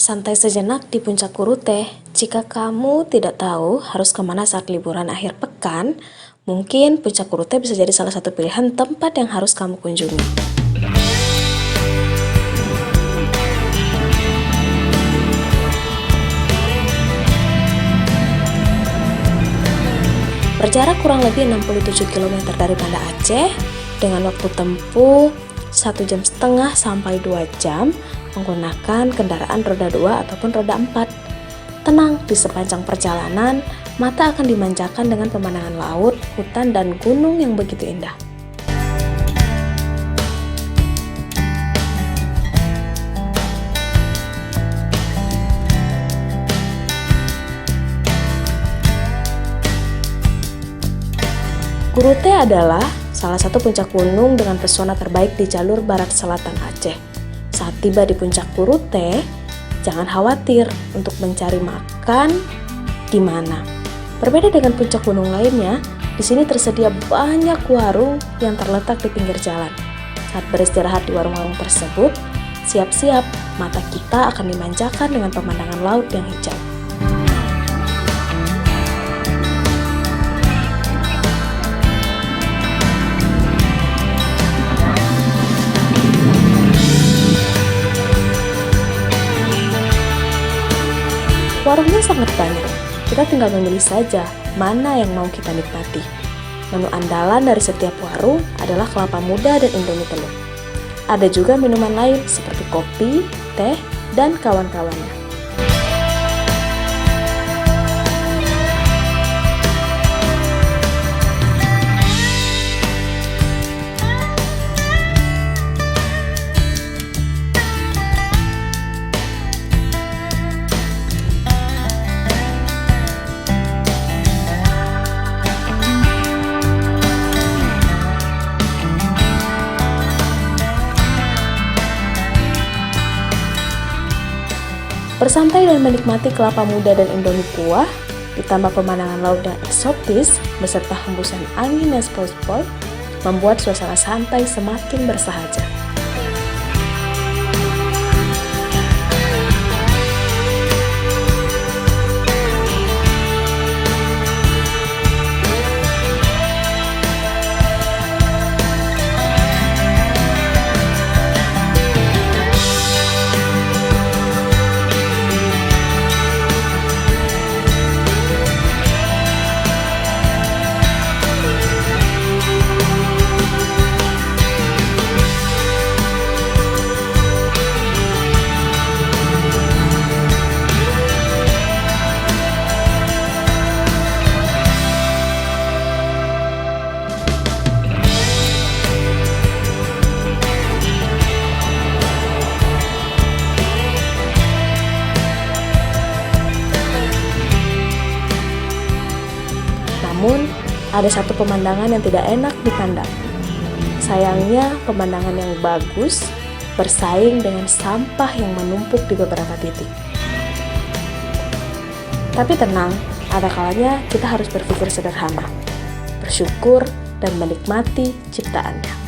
Santai sejenak di puncak Kurute. Jika kamu tidak tahu harus kemana saat liburan akhir pekan, mungkin puncak Kurute bisa jadi salah satu pilihan tempat yang harus kamu kunjungi. Berjarak kurang lebih 67 km dari Banda Aceh, dengan waktu tempuh 1,5 jam sampai 2 jam menggunakan kendaraan roda 2 ataupun roda 4. Tenang, di sepanjang perjalanan, mata akan dimanjakan dengan pemandangan laut, hutan, dan gunung yang begitu indah. Kurute adalah salah satu puncak gunung dengan pesona terbaik di jalur barat selatan Aceh. Saat tiba di puncak Kurute, jangan khawatir untuk mencari makan di mana. Berbeda dengan puncak gunung lainnya, di sini tersedia banyak warung yang terletak di pinggir jalan. Saat beristirahat di warung-warung tersebut, siap-siap mata kita akan dimanjakan dengan pemandangan laut yang hijau. Warungnya sangat banyak, kita tinggal memilih saja mana yang mau kita nikmati. Menu andalan dari setiap warung adalah kelapa muda dan indomie telur. Ada juga minuman lain seperti kopi, teh, dan kawan-kawannya. Bersantai dan menikmati kelapa muda dan indomie kuah, ditambah pemandangan laut yang eksotis, beserta hembusan angin yang sepoi-sepoi, membuat suasana santai semakin bersahaja. Namun, ada satu pemandangan yang tidak enak dipandang. Sayangnya, pemandangan yang bagus bersaing dengan sampah yang menumpuk di beberapa titik. Tapi tenang, ada kalanya kita harus berpikir sederhana, bersyukur, dan menikmati ciptaannya.